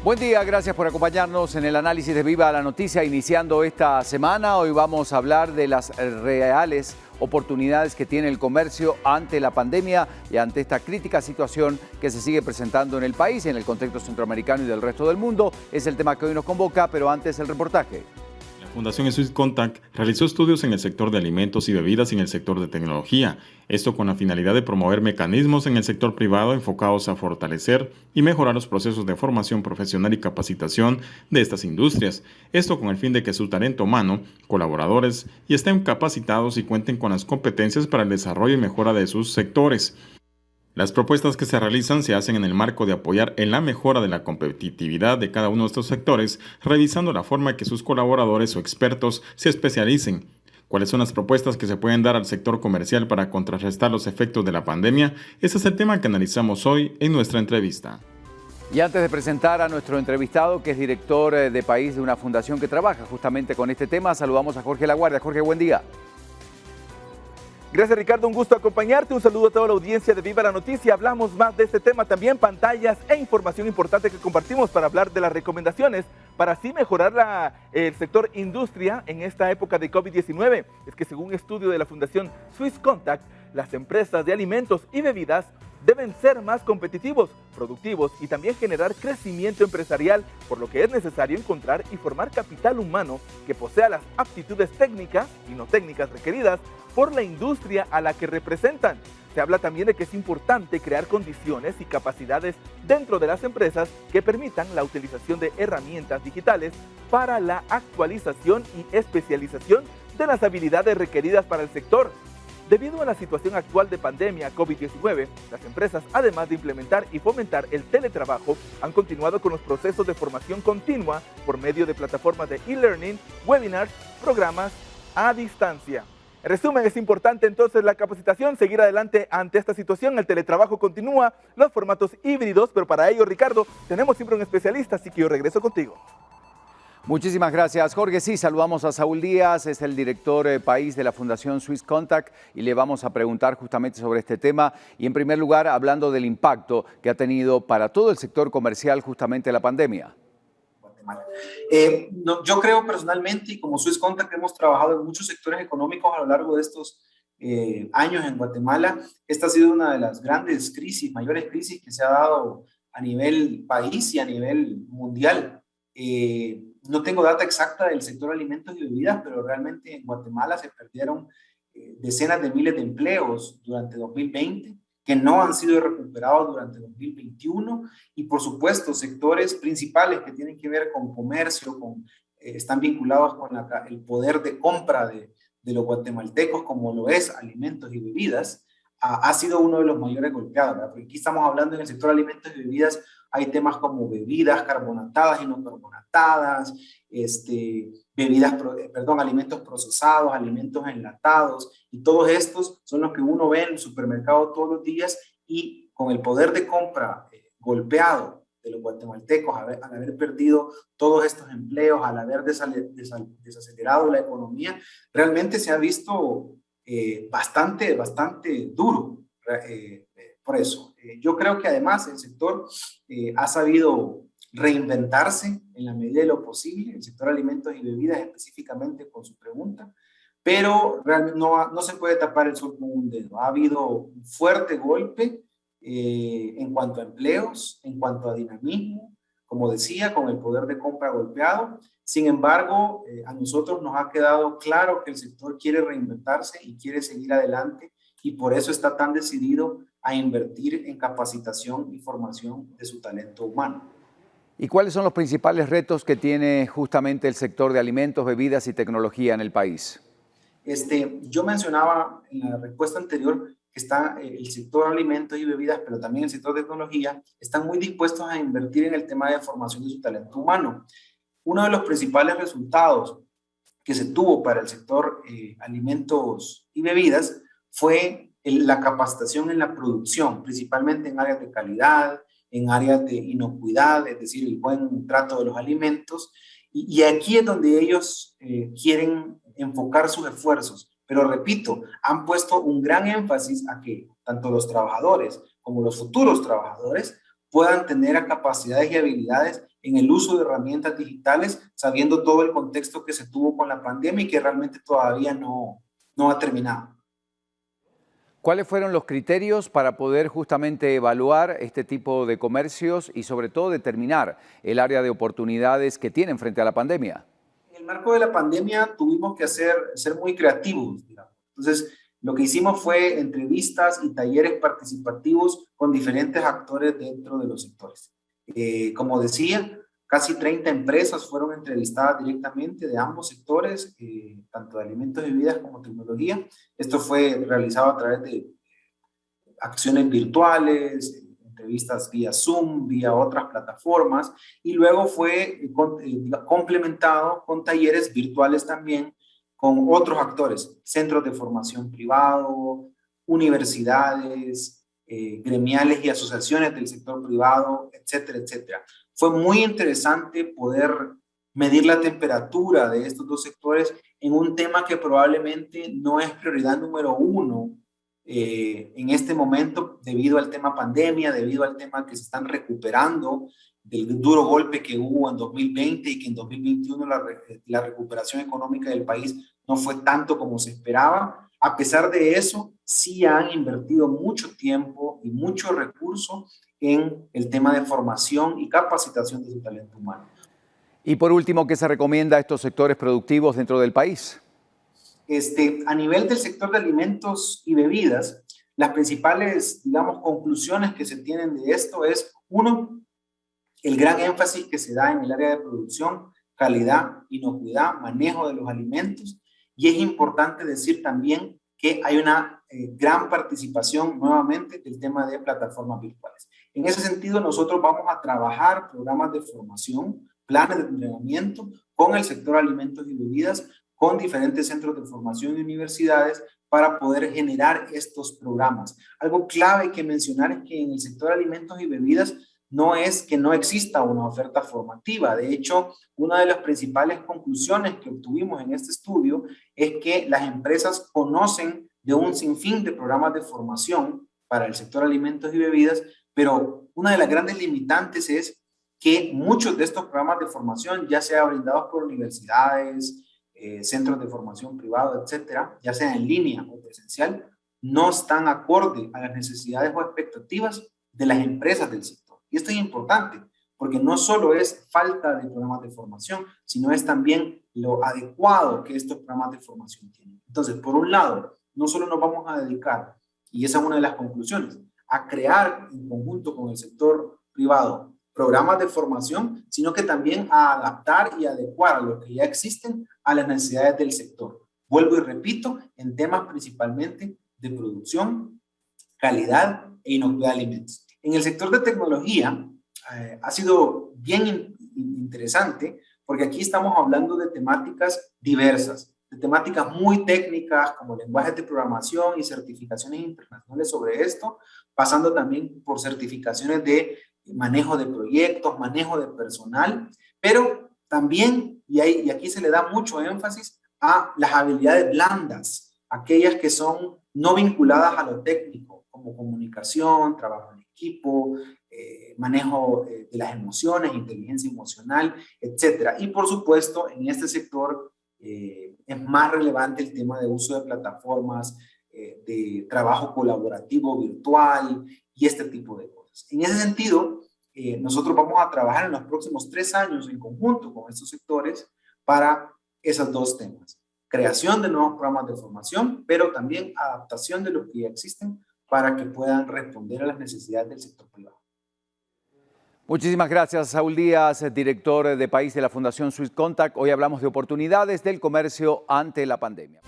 Buen día, gracias por acompañarnos en el análisis de Viva la Noticia. Iniciando esta semana, hoy vamos a hablar de las reales oportunidades que tiene el comercio ante la pandemia y ante esta crítica situación que se sigue presentando en el país, en el contexto centroamericano y del resto del mundo. Es el tema que hoy nos convoca, pero antes el reportaje. La Fundación Swisscontact realizó estudios en el sector de alimentos y bebidas y en el sector de tecnología, esto con la finalidad de promover mecanismos en el sector privado enfocados a fortalecer y mejorar los procesos de formación profesional y capacitación de estas industrias, esto con el fin de que su talento humano, colaboradores, y estén capacitados y cuenten con las competencias para el desarrollo y mejora de sus sectores. Las propuestas que se realizan se hacen en el marco de apoyar en la mejora de la competitividad de cada uno de estos sectores, revisando la forma en que sus colaboradores o expertos se especialicen. ¿Cuáles son las propuestas que se pueden dar al sector comercial para contrarrestar los efectos de la pandemia? Ese es el tema que analizamos hoy en nuestra entrevista. Y antes de presentar a nuestro entrevistado, que es director de país de una fundación que trabaja justamente con este tema, saludamos a Jorge Laguardia. Jorge, buen día. Gracias, Ricardo, un gusto acompañarte. Un saludo a toda la audiencia de Viva la Noticia. Hablamos más de este tema, también pantallas e información importante que compartimos para hablar de las recomendaciones para así mejorar el sector industria en esta época de COVID-19. Es que según un estudio de la Fundación Swisscontact, las empresas de alimentos y bebidas deben ser más competitivos, productivos y también generar crecimiento empresarial, por lo que es necesario encontrar y formar capital humano que posea las aptitudes técnicas y no técnicas requeridas por la industria a la que representan. Se habla también de que es importante crear condiciones y capacidades dentro de las empresas que permitan la utilización de herramientas digitales para la actualización y especialización de las habilidades requeridas para el sector. Debido a la situación actual de pandemia COVID-19, las empresas, además de implementar y fomentar el teletrabajo, han continuado con los procesos de formación continua por medio de plataformas de e-learning, webinars, programas a distancia. En resumen, es importante entonces la capacitación, seguir adelante ante esta situación. El teletrabajo continúa, los formatos híbridos, pero para ello, Ricardo, tenemos siempre un especialista, así que yo regreso contigo. Muchísimas gracias, Jorge. Sí, saludamos a Saúl Díaz, es el director país de la Fundación Swisscontact y le vamos a preguntar justamente sobre este tema. Y en primer lugar, hablando del impacto que ha tenido para todo el sector comercial justamente la pandemia. Yo creo personalmente, y como Swisscontact hemos trabajado en muchos sectores económicos a lo largo de estos años en Guatemala, esta ha sido una de las grandes crisis, mayores crisis que se ha dado a nivel país y a nivel mundial. No tengo data exacta del sector alimentos y bebidas, pero realmente en Guatemala se perdieron decenas de miles de empleos durante 2020 que no han sido recuperados durante 2021 y por supuesto sectores principales que tienen que ver con comercio, están vinculados con el poder de compra de los guatemaltecos, como lo es alimentos y bebidas, ha sido uno de los mayores golpeados, ¿verdad? Porque aquí estamos hablando en el sector alimentos y bebidas, hay temas como bebidas carbonatadas y no carbonatadas, alimentos procesados, alimentos enlatados, y todos estos son los que uno ve en el supermercado todos los días, y con el poder de compra golpeado de los guatemaltecos, al haber perdido todos estos empleos, al haber desacelerado la economía, realmente se ha visto bastante duro. Por eso, yo creo que además el sector ha sabido reinventarse en la medida de lo posible, el sector alimentos y bebidas específicamente con su pregunta, pero realmente no se puede tapar el sol con un dedo. Ha habido un fuerte golpe en cuanto a empleos, en cuanto a dinamismo, como decía, con el poder de compra golpeado. Sin embargo, a nosotros nos ha quedado claro que el sector quiere reinventarse y quiere seguir adelante, y por eso está tan decidido a invertir en capacitación y formación de su talento humano. ¿Y cuáles son los principales retos que tiene justamente el sector de alimentos, bebidas y tecnología en el país? Yo mencionaba en la respuesta anterior que está el sector de alimentos y bebidas, pero también el sector de tecnología, están muy dispuestos a invertir en el tema de formación de su talento humano. Uno de los principales resultados que se tuvo para el sector alimentos y bebidas fue la capacitación en la producción, principalmente en áreas de calidad, en áreas de inocuidad, es decir, el buen trato de los alimentos. Y aquí es donde ellos quieren enfocar sus esfuerzos. Pero repito, han puesto un gran énfasis a que tanto los trabajadores como los futuros trabajadores puedan tener capacidades y habilidades en el uso de herramientas digitales, sabiendo todo el contexto que se tuvo con la pandemia y que realmente todavía no ha terminado. ¿Cuáles fueron los criterios para poder justamente evaluar este tipo de comercios y sobre todo determinar el área de oportunidades que tienen frente a la pandemia? En el marco de la pandemia tuvimos que ser muy creativos, digamos. Entonces, lo que hicimos fue entrevistas y talleres participativos con diferentes actores dentro de los sectores. Como decía, casi 30 empresas fueron entrevistadas directamente de ambos sectores, tanto de alimentos y bebidas como tecnología. Esto fue realizado a través de acciones virtuales, entrevistas vía Zoom, vía otras plataformas, y luego fue complementado con talleres virtuales también con otros actores, centros de formación privado, universidades, gremiales y asociaciones del sector privado, etcétera, etcétera. Fue muy interesante poder medir la temperatura de estos dos sectores en un tema que probablemente no es prioridad número uno en este momento debido al tema pandemia, debido al tema que se están recuperando del duro golpe que hubo en 2020 y que en 2021 la recuperación económica del país no fue tanto como se esperaba. A pesar de eso, sí han invertido mucho tiempo y mucho recurso en el tema de formación y capacitación de su talento humano. Y por último, ¿qué se recomienda a estos sectores productivos dentro del país? A nivel del sector de alimentos y bebidas, las principales, digamos, conclusiones que se tienen de esto es, uno, el gran énfasis que se da en el área de producción, calidad, inocuidad, manejo de los alimentos, y es importante decir también que hay una gran participación nuevamente del tema de plataformas virtuales. En ese sentido, nosotros vamos a trabajar programas de formación, planes de entrenamiento con el sector alimentos y bebidas, con diferentes centros de formación y universidades para poder generar estos programas. Algo clave que mencionar es que en el sector alimentos y bebidas no es que no exista una oferta formativa. De hecho, una de las principales conclusiones que obtuvimos en este estudio es que las empresas conocen de un sinfín de programas de formación para el sector alimentos y bebidas, pero una de las grandes limitantes es que muchos de estos programas de formación, ya sea brindados por universidades, centros de formación privado, etcétera, ya sea en línea o presencial, no están acorde a las necesidades o expectativas de las empresas del sector. Y esto es importante, porque no solo es falta de programas de formación, sino es también lo adecuado que estos programas de formación tienen. Entonces, por un lado, no solo nos vamos a dedicar, y esa es una de las conclusiones, a crear en conjunto con el sector privado programas de formación, sino que también a adaptar y adecuar a los que ya existen a las necesidades del sector. Vuelvo y repito, en temas principalmente de producción, calidad e inocuidad de alimentos. En el sector de tecnología ha sido bien interesante porque aquí estamos hablando de temáticas diversas, de temáticas muy técnicas como lenguajes de programación y certificaciones internacionales sobre esto, pasando también por certificaciones de manejo de proyectos, manejo de personal, pero también, y aquí se le da mucho énfasis a las habilidades blandas, aquellas que son no vinculadas a lo técnico, como comunicación, trabajo en equipo, manejo de las emociones, inteligencia emocional, etcétera. Y por supuesto, en este sector es más relevante el tema de uso de plataformas, de trabajo colaborativo virtual y este tipo de cosas. En ese sentido, nosotros vamos a trabajar en los próximos 3 años en conjunto con estos sectores para esos dos temas. Creación de nuevos programas de formación, pero también adaptación de los que ya existen para que puedan responder a las necesidades del sector privado. Muchísimas gracias, Saúl Díaz, director de país de la Fundación Swiss Contact. Hoy hablamos de oportunidades del comercio ante la pandemia.